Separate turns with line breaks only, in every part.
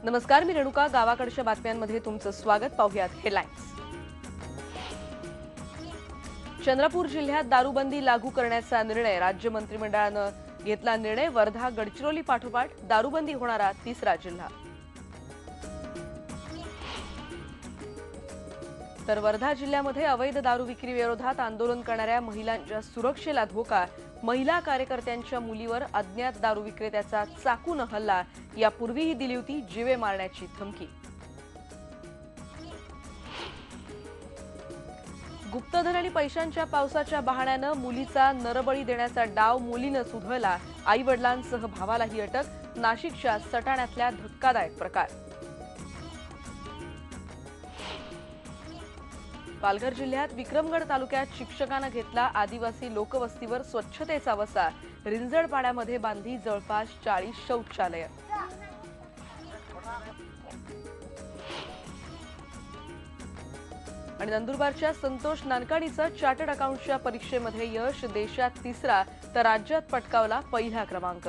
नमस्कार, मी रेणुका. गावाकडच्या बातम्यांमध्ये तुमचं स्वागत. पाहूयात हेडलाईन्स. चंद्रपूर जिल्ह्यात दारूबंदी लागू करण्याचा निर्णय राज्य मंत्रिमंडळानं घेतला. निर्णय वर्धा गडचिरोली पाठोपाठ दारूबंदी होणारा तिसरा जिल्हा. तर वर्धा जिल्ह्यामध्ये अवैध दारू विक्री विरोधात आंदोलन करणाऱ्या महिलांच्या सुरक्षेला धोका. महिला कार्यकर्त्यांच्या मुलीवर अज्ञात दारू विक्रेत्याचा चाकून हल्ला. यापूर्वीही दिली होती जीवे मारण्याची धमकी. गुप्तधन आणि पैशांच्या पावसाच्या बहाण्यानं मुलीचा नरबळी देण्याचा डाव मुलीनं सुधळला. आई वडिलांसह भावालाही अटक. नाशिकच्या सटाण्यातल्या धक्कादायक प्रकार. पालघर जिल्ह्यात विक्रमगड तालुक्यात शिक्षकानं घेतला आदिवासी लोकवस्तीवर स्वच्छतेचा वसा. रिंजणपाड्यामध्ये बांधली जवळपास 40 शौचालय. आणि नंदुरबारच्या संतोष नानकाणीचं चार्टर्ड अकाउंटच्या परीक्षेमध्ये यश. देशात तिसरा तर राज्यात पटकावला पहिला क्रमांक.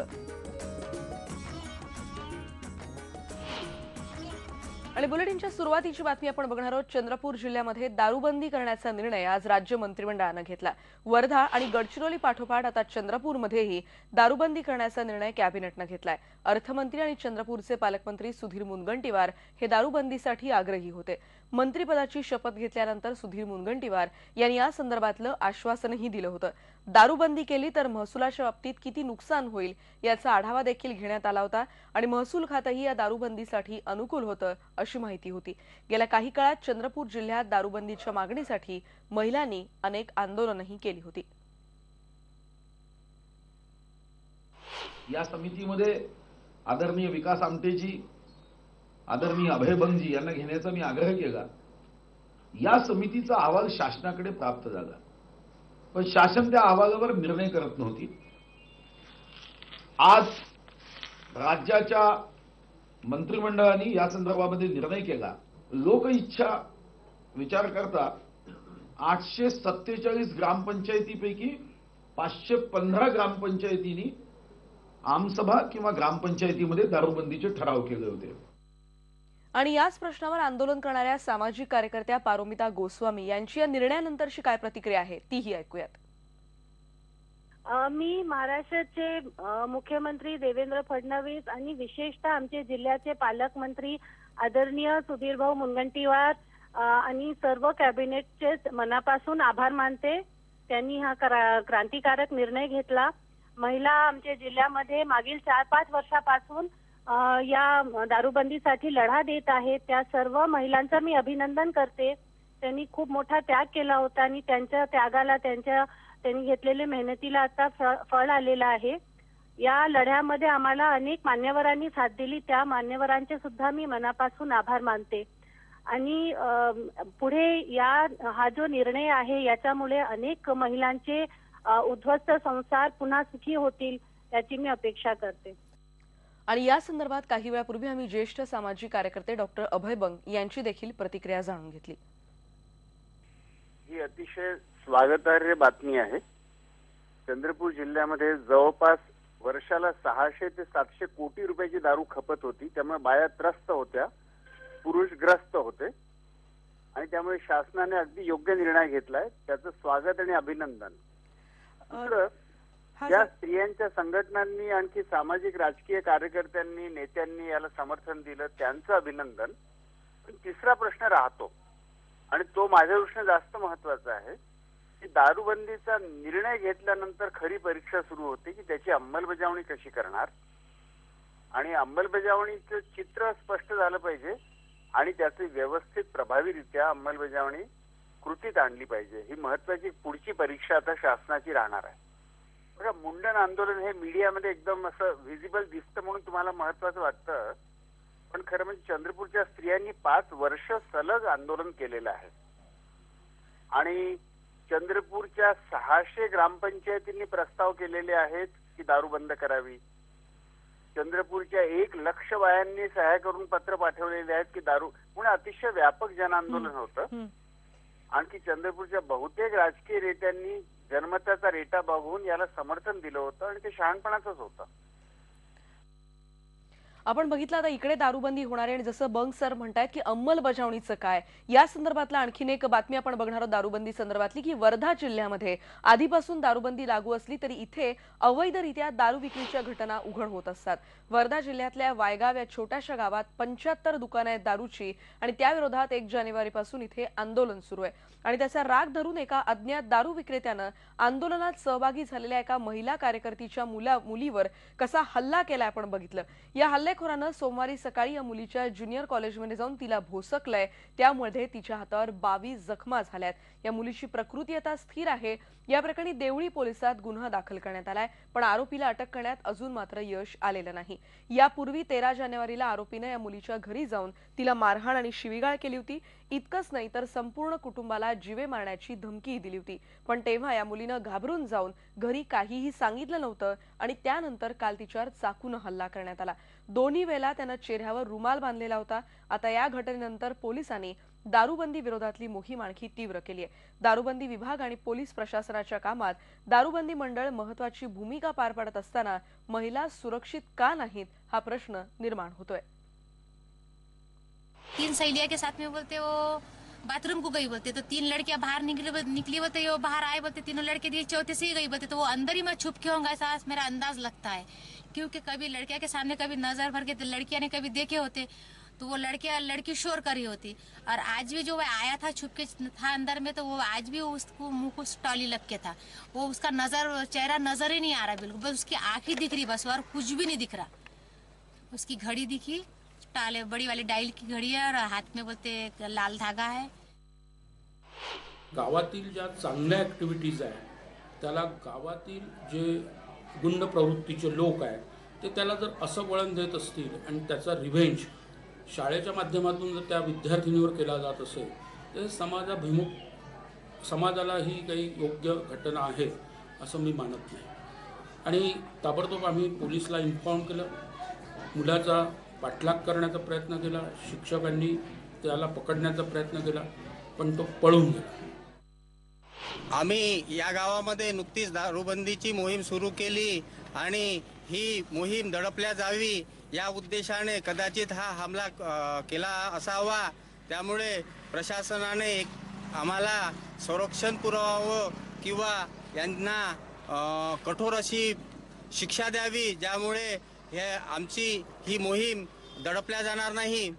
आणि बुलेटिनच्या सुरुवातीची बातमी आपण बघणार आहोत. चंद्रपूर जिल्ह्यामध्ये दारूबंदी करण्याचा निर्णय आज राज्य मंत्रिमंडळानं घेतला. वर्धा आणि गडचिरोली पाठोपाठ आता चंद्रपूरमध्येही दारूबंदी करण्याचा निर्णय कॅबिनेटनं घेतलाय. अर्थमंत्री आणि चंद्रपूरचे पालकमंत्री सुधीर मुनगंटीवार हे दारूबंदीसाठी आग्रही होते. मंत्रिपदाची शपथ घेतल्यानंतर सुधीर मुनगंटीवार यांनी या संदर्भातलं आश्वासनही दिलं होतं. दारूबंदी केली तर महसुलाच्या बाबतीत किती नुकसान होईल याचा आढावा देखील घेण्यात आला होता आणि महसूल खातंही या दारूबंदीसाठी अनुकूल होतं अशी माहिती होती. गेल्या काही काळात चंद्रपूर जिल्ह्यात दारूबंदीच्या मागणीसाठी महिलांनी अनेक आंदोलनही केली होती.
या समितीमध्ये आदरणीय विकास आमटेजी, आदरणीय अभय बंगजी यांना घेण्याचा मी आग्रह केला. या समितीचा अहवाल शासनाकडे प्राप्त झाला, पण शासन त्या अहवालावर निर्णय करत नव्हती. आज राज्याच्या मंत्रिमंडळाने या संदर्भामध्ये निर्णय केला. लोक इच्छा विचार करता 847 ग्रामपंचायतीपैकी 515 ग्रामपंचायतींनी आमसभा किंवा ग्रामपंचायतीमध्ये दारूबंदीचे ठराव केले होते.
आणि याच प्रश्नावर आंदोलन करणाऱ्या सामाजिक कार्यकर्त्या पारोमिता गोस्वामी यांची या निर्णयानंतरची काय प्रतिक्रिया आहे तीही ऐकूयात.
मी महाराष्ट्राचे मुख्यमंत्री देवेंद्र फडणवीस आणि विशेषतः आमचे जिल्ह्याचे पालकमंत्री आदरणीय सुधीर भाऊ मुनगंटीवार आणि सर्व कॅबिनेटचे मनापासून आभार मानते. त्यांनी हा क्रांतिकारक निर्णय घेतला. महिला आमच्या जिल्ह्यामध्ये मागील 4-5 वर्षापासून या दारूबंदीसाठी लढा देत आहेत. त्या सर्व महिलांचं मी अभिनंदन करते. त्यांनी खूप मोठा त्याग केला होता आणि त्यांच्या त्यागाला त्यांनी घेतलेल्या मेहनतीला आता फळ आलेलं आहे. या लढ्यामध्ये आम्हाला अनेक मान्यवरांनी साथ दिली. त्या मान्यवरांचे सुद्धा मी मनापासून आभार मानते. आणि पुढे हा जो निर्णय आहे याच्यामुळे अनेक महिलांचे उद्ध्वस्त संसार पुन्हा सुखी होतील याची मी अपेक्षा करते.
आणि या संदर्भात काही वेळापूर्वी आम्ही ज्येष्ठ सामाजिक कार्यकर्ते डॉक्टर अभय बंग यांची देखील प्रतिक्रिया जाणून घेतली.
ही अतिशय स्वागतार्ह बातमी आहे. चंद्रपूर जिल्ह्यामध्ये जवळपास वर्षाला 600 ते 700 कोटी रुपयाची दारू खपत होती. त्यामुळे बाया त्रस्त होत्या, पुरुषग्रस्त होते आणि त्यामुळे शासनाने अगदी योग्य निर्णय घेतलाय. त्याचं स्वागत आणि अभिनंदन. या स्त्रियांच्या संघटनांनी आणखी सामाजिक राजकीय कार्यकर्त्यांनी नेत्यांनी याला समर्थन दिलं, त्यांचं अभिनंदन. पण तिसरा प्रश्न राहतो आणि तो माझ्या दृष्टीने जास्त महत्वाचा आहे की दारूबंदीचा निर्णय घेतल्यानंतर खरी परीक्षा सुरू होते की त्याची अंमलबजावणी कशी करणार आणि अंमलबजावणीचं चित्र स्पष्ट झालं पाहिजे आणि त्याची व्यवस्थित प्रभावीरित्या अंमलबजावणी कृतीत आणली पाहिजे. ही महत्वाची पुढची परीक्षा आता शासनाची राहणार आहे. बघा, मुंडन आंदोलन हे मीडियामध्ये एकदम असं व्हिजिबल दिसतं म्हणून तुम्हाला महत्वाचं वाटतं, पण खरं म्हणजे चंद्रपूरच्या स्त्रियांनी 5 वर्ष सलग आंदोलन केलेलं आहे आणि चंद्रपूरच्या 600 ग्रामपंचायतींनी प्रस्ताव केलेले आहेत की दारू बंद करावी. चंद्रपूरच्या 1 लाख बायांनी सह्या करून पत्र पाठवलेले आहेत की दारू म्हणून अतिशय व्यापक जन आंदोलन होतं. आणखी चंद्रपूरच्या बहुतेक राजकीय नेत्यांनी जनमताचा रेटा बघून याला समर्थन दिलं होतं आणि ते शहाणपणाचंच होतं.
आपण बघितलं आता इकडे दारूबंदी होणार आहे आणि जसं बंग सर म्हणतायत की अंमलबजावणीचं काय या संदर्भातला आणखीन एक बातमी आपण बघणार आहोत दारूबंदी संदर्भातली की वर्धा जिल्ह्यामध्ये आधीपासून दारूबंदी लागू असली तरी इथे अवैधरित्या दारू विक्रीच्या घटना उघड होत असतात। वर्धा जिल्ह्यातल्या वायगाव या छोट्याशा गावात 75 दुकानं आहेत दारूची आणि त्याविरोधात 1 जानेवारीपासून इथे आंदोलन सुरू आहे आणि त्याचा राग धरून एका अज्ञात दारू विक्रेत्यानं आंदोलनात सहभागी झालेल्या एका महिला कार्यकर्तीच्या मुलीवर कसा हल्ला केला आपण बघितलं। या हल्लेखोरानं सोमवारी सकाळी या मुलीच्या ज्युनियर कॉलेजमध्ये जाऊन तिला भोसकलंय, त्यामुळे तिच्या हातावर 22 जखमा झाल्यात। या मुलीची प्रकृती आता स्थिर आहे। या प्रकरणी देवळी पोलिसात गुन्हा दाखल करण्यात आलाय, पण आरोपीला अटक करण्यात अजून मात्र यश आलेलं नाही। यापूर्वी 13 जानेवारीला आरोपीनं या मुलीच्या घरी जाऊन तिला मारहाण आणि शिवीगाळ केली होती। इतकंच नाही तर संपूर्ण कुटुंबाला जीवे मारण्याची धमकीही दिली होती, पण तेव्हा या मुलीनं घाबरून जाऊन घरी काहीही सांगितलं नव्हतं आणि त्यानंतर काल तिच्यावर चाकूनं हल्ला करण्यात आला। दोन्ही वेळेला त्यानं चेहऱ्यावर रुमाल बांधलेला होता। आता या घटनेनंतर पोलिसांनी दारूबंदी विरोधातली मोहीम आणखी तीव्र केली आहे। दारूबंदी विभाग आणि पोलीस प्रशासनाच्या कामात दारूबंदी मंडळ महत्त्वाची भूमिका पार पाडत असताना महिला सुरक्षित का नाहीत हा प्रश्न निर्माण होतोय।
3 सहेलियां के साथ में बोलते वो बाथरूम को गई बोलते, तो 3 लड़कियां बाहर निकली बोलते, वो बाहर आए बोलते, तीनों लड़के दिए चौथे से ही गई बोलते, तो वो अंदर ही मैं छुप के होंगे ऐसा मेरा अंदाज लगता है। क्योंकि कभी लड़कियां के सामने कभी नजर भर के लड़कियां ने कभी देखे होते तो वो लड़की शोर करी होती। और आज भी जो वो आया था छुप के था अंदर में, तो वो आज भी उसको मुंह को टॉली लग के था। वो उसका चेहरा नजर ही नहीं आ रहा बिल्कुल, बस उसकी आंख ही दिख रही बस, और कुछ भी नहीं दिख रहा। उसकी घड़ी दिखी, टाले बड़ी वाली डायल की घड़ी है और हाथ में बोलते लाल धागा है।
गावातील ज्या चांगल्या ऍक्टिव्हिटीज आहेत त्याला गावातील जे गुंड प्रवृत्तीचे लोक आहेत ते त्याला जर असं वळण देत असतील आणि त्याचा रिव्हेंज शाळेच्या माध्यमातून जर त्या विद्यार्थिनीवर केला जात असेल तर समाजाला ही काही योग्य घटना आहे असं मी मानत नाही। आणि ताबडतोब आम्ही पोलिसला इन्फॉर्म केलं, मुलाचा पाठलाग करण्याचा प्रयत्न केला, शिक्षकांनी त्याला पकडण्याचा प्रयत्न केला, पण तो पळून गेला।
आम्ही या गावामध्ये नुकतीच दारूबंदीची मोहीम सुरू केली आणि ही मोहीम दडपल्या जावी या उद्देशाने कदाचित हा हमला केला असावा। त्यामुळे प्रशासनाने आम्हाला संरक्षण पुरवावं किंवा यांना कठोर अशी शिक्षा द्यावी, ज्यामुळे आमची ही मोहीम दडपल्या जाणार नाही।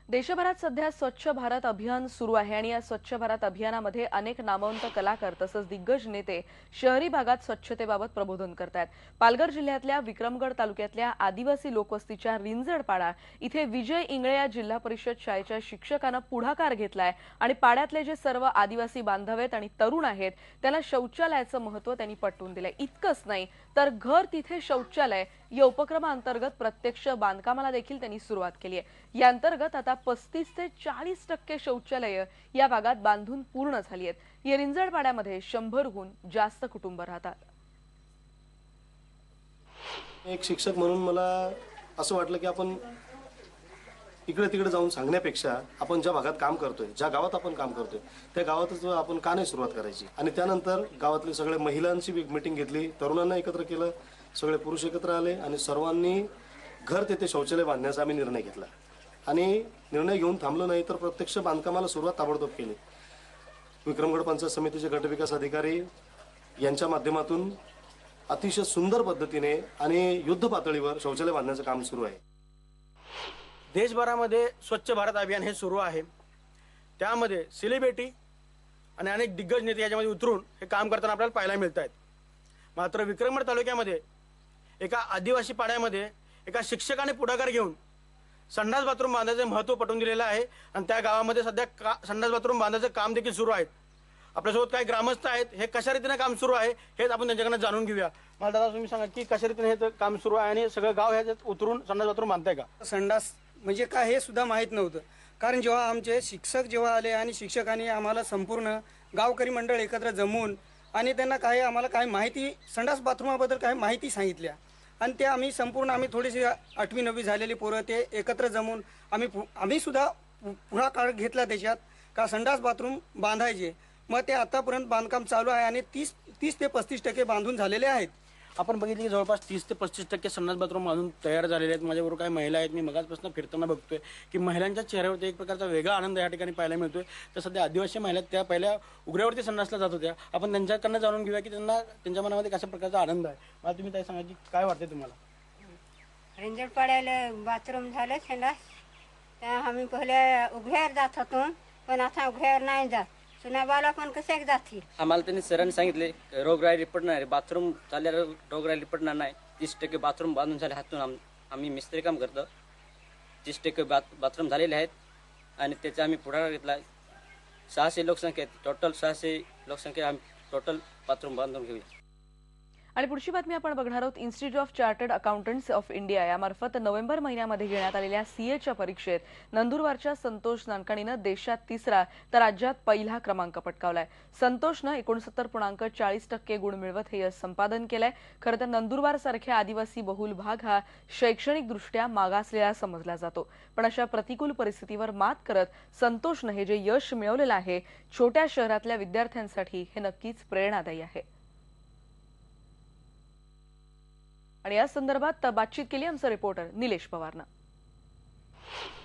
देशभरात सध्या स्वच्छ भारत अभियान सुरू आहे आणि या स्वच्छ भारत अभियानामध्ये अनेक नामवंत कलाकार तसंच दिग्गज नेते शहरी भागात स्वच्छतेबाबत प्रबोधन करतात। पालघर जिल्ह्यातल्या विक्रमगड तालुक्यातल्या आदिवासी लोकवस्तीच्या रिंजडपाडा इथे विजय इंगळे या जिल्हा परिषद शाळेच्या शिक्षकानं पुढाकार घेतलाय आणि पाड्यातले जे सर्व आदिवासी बांधव आहेत आणि तरुण आहेत त्यांना शौचालयाचं महत्त्व त्यांनी पटवून दिलंय। इतकंच नाही तर घर तिथे शौचालय या उपक्रमाअंतर्गत प्रत्यक्ष बांधकामाला देखील त्यांनी सुरुवात केली आहे। या अंतर्गत आता 35 ते 40% शौचालय या भागात बांधून पूर्ण झाली आहेत। या रिंजडपाड्यामध्ये 100हून जास्त कुटुंब राहतात।
एक शिक्षक म्हणून मला असं वाटलं की आपण इकडे तिकडे जाऊन सांगण्यापेक्षा आपण ज्या भागात काम करतोय, ज्या गावात आपण काम करतोय त्या गावातच आपण का नाही सुरुवात करायची। आणि त्यानंतर गावातले सगळे महिलांची मीटिंग घेतली, तरुणांना एकत्र केलं, सगळे पुरुष एकत्र आले आणि सर्वांनी घर तेथे शौचालय बांधण्याचा आम्ही निर्णय घेतला। आणि निर्णय घेऊन थांबलो नाही तर प्रत्यक्ष बांधकामाला सुरुवात ताबडतोब केली। विक्रमगड पंचायत समितीचे गटविकास अधिकारी यांच्या माध्यमातून अतिशय सुंदर पद्धतीने आणि युद्ध पातळीवर शौचालय बांधण्याचं काम सुरू आहे।
देशभरामध्ये स्वच्छ भारत अभियान हे सुरू आहे। त्यामध्ये सेलिब्रिटी आणि अनेक दिग्गज नेते याच्यामध्ये उतरून हे काम करताना आपल्याला पाहायला मिळत आहेत। मात्र विक्रमगड तालुक्यामध्ये एका आदिवासी पाड्यामध्ये एका शिक्षकाने पुढाकार घेऊन संडास बाथरूम बांधायचे महत्त्व पटवून दिलेलं आहे आणि त्या गावामध्ये सध्या संडास बाथरूम बांधायचं काम देखील सुरू आहे। आपल्यासोबत काही ग्रामस्थ आहेत, हे कशा रीतीने काम सुरू आहे हेच आपण त्यांच्याकडे जाणून घेऊया। मला दादा तुम्ही सांगा की कशा रीतीने हे काम सुरू आहे आणि सगळं गाव ह्याच्यात उतरून संडास बाथरूम बांधताय का?
संडास म्हणजे काय हे सुद्धा माहीत नव्हतं, कारण जेव्हा आमचे शिक्षक जेव्हा आले आणि शिक्षकांनी आम्हाला संपूर्ण गावकरी मंडळ एकत्र जमवून आणि त्यांना आम्हाला काही माहिती संडास बाथरूमाबद्दल काही माहिती सांगितल्या आणि ते आम्ही थोडीशी 8वी 9वी झालेली पोरं ते एकत्र जमून आम्ही सुद्धा पुढाकार घेतला त्याच्यात का संडास बाथरूम बांधायचे। मग ते आतापर्यंत बांधकाम चालू आहे आणि 30 ते 35% बांधून झालेले आहेत।
आपण बघितलं की जवळपास 30 ते 35% संडास बाथरूम अजून तयार झालेले आहेत. माझ्याबरोबर काही महिला आहेत. मी मगाचपासून फिरताना बघतोय की महिलांच्या चेहऱ्यावरती एक प्रकारचा वेगळा आनंद या ठिकाणी पाहायला मिळतोय. तर सध्या आदिवासी महिला त्या पहिल्या उघड्यावरती संडासला जात होत्या. आपण त्यांच्याकडनं जाणून घेऊया की त्यांच्या मनामध्ये कशा प्रकारचा आनंद आहे. मला तुम्ही काय सांगा की काय वाटते तुम्हाला?
रिंजणपाड्याला बाथरूम झालं संडास त्या आम्ही पहिले उघड्यावर जात होतो, पण आता उघड्यावर नाही जात. सुनाबाला पण कसे जातील.
आम्हाला त्यांनी सरांनी सांगितले रोगराई रिपटणार आहे, बाथरूम चालल्यावर रोगराई रिपटणार नाही. 30% बाथरूम बांधून झाले. हातून आम्ही मिस्त्री काम करतो. 30% बाथरूम झालेले आहेत आणि त्याचा आम्ही पुढाकार घेतला. 600 लोकसंख्या टोटल 600 लोकसंख्या आम्ही टोटल बाथरूम बांधून घेऊया.
आणि पुढची बातमी आपण बघणार आहोत. Institute of chartered accountants of India यामार्फत नोव्हेंबर महिन्यामध्ये घेण्यात आलेल्या सीएच्या परीक्षेत नंदुरबारच्या संतोष नानकानीनं देशात 3रा तर राज्यात पहिला क्रमांक पटकावलाय. संतोषनं 69.40% गुण मिळवत हे यश संपादन केलंय. खरं तर नंदुरबार सारख्या आदिवासी बहुल भाग हा शैक्षणिकदृष्ट्या मागासलेला समजला जातो. पण अशा प्रतिकूल परिस्थितीवर मात करत संतोषनं हे जे यश मिळवलेलं आहे छोट्या शहरातल्या विद्यार्थ्यांसाठी हे नक्कीच प्रेरणादायी आहे. आणि या संदर्भात बातचीत केली आमचा रिपोर्टर निलेश पवारनं.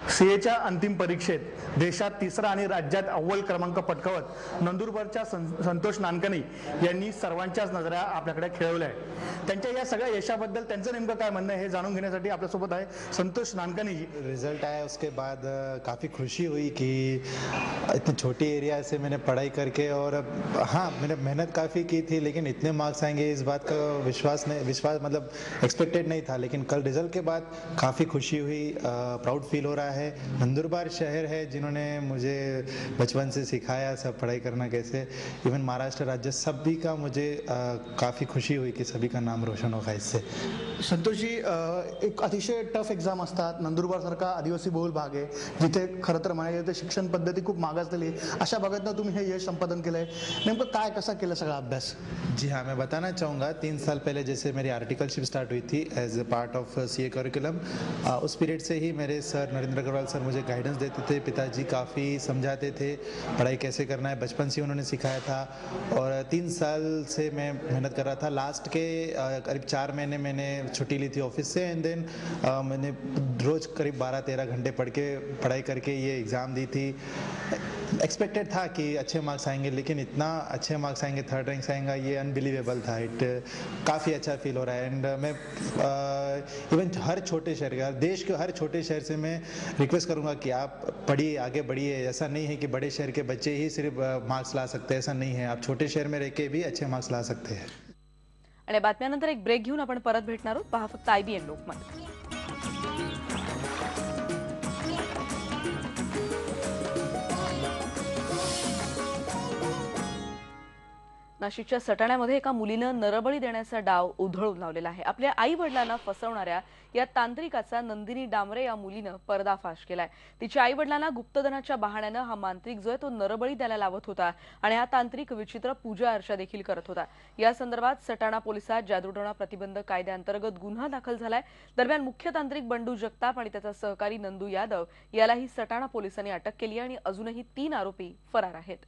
सीएच्या अंतिम परीक्षेत देशात 3रा आणि राज्यात अव्वल क्रमांक पटकावत नंदुरबारच्या संतोष नानकानी यांनी सर्वांच्याच नजरा आपल्याकडे खेळवल्या आहेत. त्यांच्या या सगळ्या यशाबद्दल त्यांचं नेमकं काय म्हणणं आहे हे जाणून घेण्यासाठी आपल्यासोबत आहे संतोष नानकानी जी.
रिजल्ट आया उसके बाद काफ़ी खुशी हुई कि इतने छोटी एरिया से मैंने पढ़ाई करके और हाँ मैंने मेहनत काफ़ी की थी लेकिन इतने मार्क्स आएंगे इस बात का विश्वास मतलब एक्सपेक्टेड नहीं था. लेकिन कल रिजल्ट के बाद काफ़ी खुशी हुई, प्राउड फील हो रहा है. नंदुरबार शहर है जिन्होंने मुझे बचपन से सिखाया सब पढ़ाई करना कैसे. इवन महाराष्ट्र राज्य सभी का मुझे काफ़ी खुशी हुई कि सभी का नाम रोशन होगा इससे.
संतोषजी, एक अतिशय टफ एक्झाम असतात. नंदुरबार सारखा आदिवासी बहुल भाग आहे जिथे खरं तर म्हणायला गेलं तर शिक्षण पद्धती खूप मागासलेली. अशा भागातनं तुम्ही हे यश संपादन केलंय. नेमकं काय कसा केलं सगळा अभ्यास?
जी हाँ, मैं बताना चाहूँगा 3 साल पहले जैसे मेरी आर्टिकलशिप स्टार्ट हुई थी as a part of CA curriculum. उस पीरियड से ही मेरे सर नरेंद्र अग्रवाल सर मुझे गाइडेंस देते थे. पिताजी काफ़ी समझाते थे पढ़ाई कैसे करना है, बचपन से उन्होंने सिखाया था. और 3 साल से मैं मेहनत कर रहा था. लास्ट के करीब 4 महीने मैंने छुट्टी ली थी ऑफिस से एंड देन मैंने रोज़ करीब 12-13 घंटे पढ़ाई करके ये एग्ज़ाम दी थी. एक्सपेक्टेड था कि अच्छे मार्क्स आएंगे लेकिन इतना अच्छे मार्क्स आएंगे, 3rd रैंक आएगा ये अनबिलीवेबल था. काफ़ी अच्छा फील हो रहा है. एंड मैं इवन हर छोटे शहर का, देश के हर छोटे शहर से मैं रिक्वेस्ट करूंगा कि आप पढ़िए, आगे बढ़िए. ऐसा नहीं है कि बड़े शहर के बच्चे ही सिर्फ मार्क्स ला सकते हैं, ऐसा नहीं है. आप छोटे शहर में रह के भी अच्छे मार्क्स ला सकते हैं.
आणि बातम्यानंतर एक ब्रेक घेऊन आपण परत भेटणार आहोत. पहा फक्त IBN लोकमत. नाशिकच्या सटाण्यामध्ये एका मुलीनं नरबळी देण्याचा डाव उधळून लावलेला आहे. आपल्या आई वडिलांना फसवणाऱ्या या तांत्रिकाचा नंदिनी डांबरे या मुलीनं पर्दाफाश केलाय. तिच्या आई वडिलांना गुप्तधनाच्या बहाण्यानं हा मांत्रिक जो आहे तो नरबळी द्यायला लावत होता आणि हा तांत्रिक विचित्र पूजा अर्चा देखील करत होता. या संदर्भात सटाणा पोलिसात जादूटोणा प्रतिबंध कायद्याअंतर्गत गुन्हा दाखल झालाय. दरम्यान मुख्य तांत्रिक बंडू जगताप आणि त्याचा सहकारी नंदू यादव यालाही सटाणा पोलिसांनी अटक केली आणि अजूनही 3 आरोपी फरार आहेत.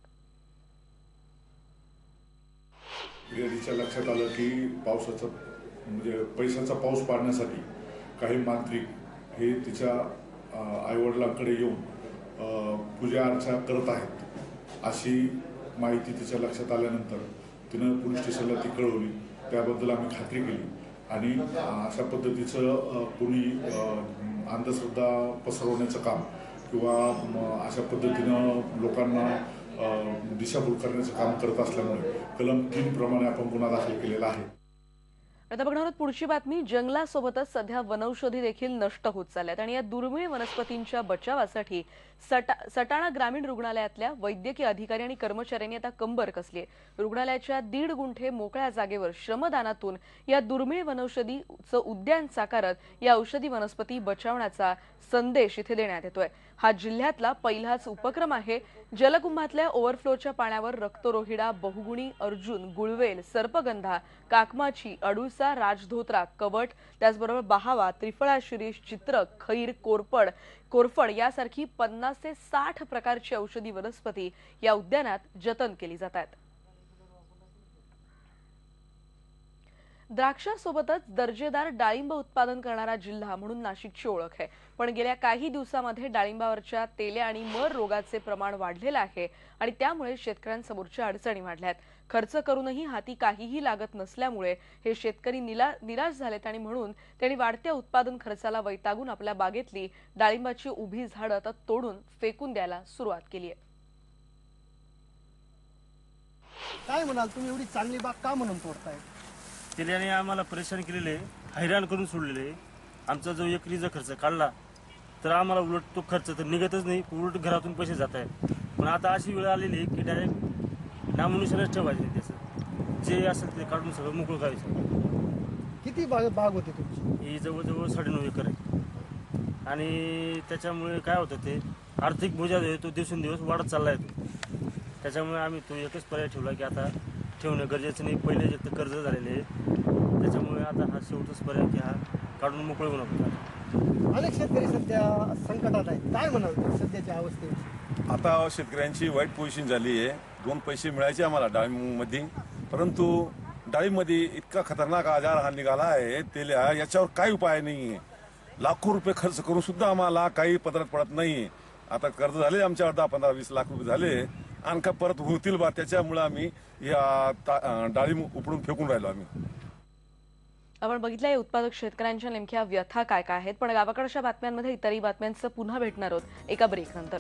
तिच्या लक्षात आलं की पावसाचा म्हणजे पैशाचा पाऊस पाडण्यासाठी काही मांत्रिक हे तिच्या आईवडिलांकडे येऊन पूजा अर्चा करत आहेत अशी माहिती तिच्या लक्षात आल्यानंतर तिनं पोलीस स्टेशनला ती कळवली. त्याबद्दल आम्ही खात्री केली आणि अशा पद्धतीचं कोणी अंधश्रद्धा पसरवण्याचं काम किंवा अशा पद्धतीनं लोकांना दिशाभूल करण्याचं काम करत असल्यामुळे कलम 3 प्रमाणे आपण गुन्हा दाखल केलेला आहे.
आता बघणार आहोत पुढची बातमी. जंगलासोबतच सध्या वनौषधी देखील नष्ट होत चालल्यात आणि या दुर्मिळ वनस्पतींच्या बचावासाठी सटाणा ग्रामीण रुग्णालयातल्या वैद्यकीय अधिकारी आणि कर्मचाऱ्यांनी आता कंबर कसली आहे. रुग्णालयाच्या 1.5 गुंठे मोकळ्या जागेवर श्रमदानातून या दुर्मिळ वनौषधीचं उद्यान साकारत या औषधी वनस्पती बचावण्याचा संदेश इथे देण्यात येतोय. हा जिल्ह्यातला पहिलाच उपक्रम आहे. जलकुंभातल्या ओव्हरफ्लोच्या पाण्यावर रक्तरोहिडा, बहुगुणी अर्जुन, गुळवेल, सर्पगंधा, काकमाची, अडुळसा, राजधोत्रा, कवट, त्याचबरोबर बहावा, त्रिफळा शिरीष, चित्र, खैर, कोरफड यासारखी 50 ते 60 प्रकारची औषधी वनस्पती या उद्यानात जतन केली जातात. द्राक्षासोबतच दर्जेदार डाळिंब उत्पादन करणारा जिल्हा म्हणून नाशिकची ओळख आहे. पण गेल्या काही दिवसांमध्ये डाळिंबावरच्या तेल्या आणि मर रोगाचे प्रमाण वाढलेलं आहे आणि त्यामुळे शेतकऱ्यांसमोरच्या अडचणी वाढल्यात. खर्च करूनही हाती काहीही लागत नसल्यामुळे हे शेतकरी निराश झालेत आणि म्हणून त्यांनी वाढत्या उत्पादन खर्चाला वैतागून आपल्या बागेतली डाळिंबाची उभी झाडं आता तोडून फेकून द्यायला सुरुवात केली आहे.
काय म्हणाल तुम्ही, एवढी चांगली बाग का म्हणून तोडताय?
तेल्याने आम्हाला परेशान केलेले, हैराण करून सोडलेले. आमचा जो एकरीचा खर्च काढला तर आम्हाला उलट तो खर्च तर निघतच नाही, उलट घरातून पैसे जात आहेत. पण आता अशी वेळ आलेली की डायरेक्ट नामनुसारच ठेवायचे, त्याचं जे असेल ते काढून सगळं मोकळं करायचं.
किती बाग होती तुमची?
ही जवळजवळ 9.5 एकर आहे आणि त्याच्यामुळे काय होतं, ते आर्थिक बोजा जो आहे तो दिवसेंदिवस वाढत चालला आहे. त्याच्यामुळे आम्ही तो एकच पर्याय ठेवला की आता ठेवणं गरजेचं नाही. पहिले जे तर कर्ज झालेले आहे, त्याच्यामुळे आता हा शेवटच पर्याय की हा काढून मोकळे होणं होतं.
अनेक शेतकरी सध्या संकटात आहेत, काय म्हणाल सध्याच्या अवस्थेविषयी?
आता शेतकऱ्यांची वाईट पोझिशन झाली आहे. 2 पैसे मिळायचे आम्हाला डाळिंबमध्ये, परंतु डाळिंबमध्ये इतका खतरनाक आजार हा निघाला आहे तेल्या, याच्यावर काही उपाय नाही आहे. लाखो रुपये खर्च करून सुद्धा आम्हाला काही पदरात पडत नाही. आता कर्ज झाले आमच्यावर 10-15-20 लाख रुपये झाले आणि का परत होतील बा, त्याच्यामुळे आम्ही या डाळिंब उपडून फेकून राहिलो आम्ही.
आपण बघितलं उत्पादक शेतकऱ्यांच्या नेमक्या व्यथा काय काय आहेत. पण गावाकडच्या बातम्यांमध्ये इतरही बातम्यांचं पुन्हा भेटणार आहोत एका ब्रेक नंतर.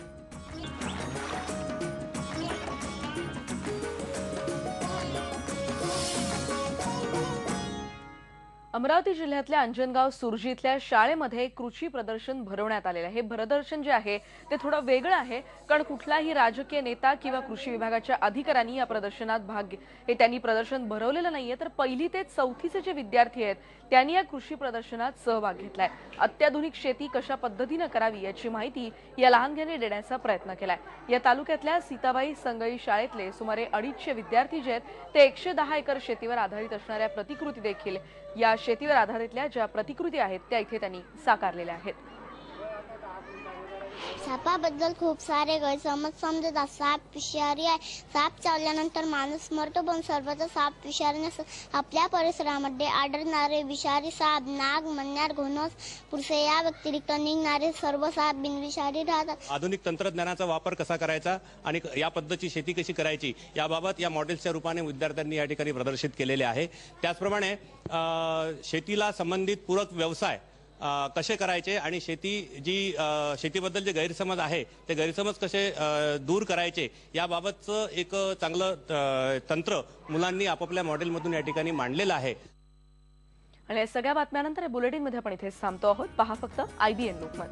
अमरावती जिल्ह्यातल्या अंजनगाव सुरजी इथल्या शाळेमध्ये कृषी प्रदर्शन भरवण्यात आलेलं आहे. हे प्रदर्शन जे आहे ते थोडं वेगळं आहे, कारण कुठलाही राजकीय नेता किंवा कृषी विभागाच्या अधिकाऱ्यांनी या प्रदर्शनात त्यांनी प्रदर्शन भरवलेलं नाहीये. तर 1ली ते 4थीचे जे विद्यार्थी आहेत त्यांनी या कृषी प्रदर्शनात सहभाग घेतलाय. अत्याधुनिक शेती कशा पद्धतीनं करावी याची माहिती या लहानग्यांनी देण्याचा प्रयत्न केलाय. या तालुक्यातल्या सीताबाई संगई शाळेतले सुमारे 250 विद्यार्थी जे आहेत ते 110 एकर शेतीवर आधारित असणाऱ्या प्रतिकृती देखील या शेतीवर आधारितल्या ज्या प्रतिकृती आहेत त्या इथे त्यांनी साकारलेल्या आहेत.
सापाबद्दल खूप सारे गैरसमज समजतात. साप विषारी आहे, साप चावल्यानंतर माणूस मरतो, पण सर्वत्र साप विषारी नसतो. आपल्या परिसरामध्ये आढळणारे विषारी साप नाग, मण्यार, घोणस, पुरसे या व्यतिरिक्त निघणारे सर्व साप बिनविषारी राहतात.
आधुनिक तंत्रज्ञानाचा वापर कसा करायचा आणि या पद्धतीची शेती कशी करायची याबाबत या मॉडेल्सच्या रूपाने विद्यार्थ्यांनी या ठिकाणी प्रदर्शित केलेले आहे. त्याचप्रमाणे शेतीला संबंधित पूरक व्यवसाय कसे करायचे आणि शेतीबद्दल जे गैरसमज आहे ते गैरसमज कसे दूर करायचे याबाबतचं एक चांगलं तंत्र मुलांनी आपापल्या मॉडेलमधून या ठिकाणी मांडलेलं आहे.
आणि या सगळ्या बातम्यानंतर बुलेटिनमध्ये आपण इथेच थांबतो आहोत. पहा फक्त IBN लोकमत.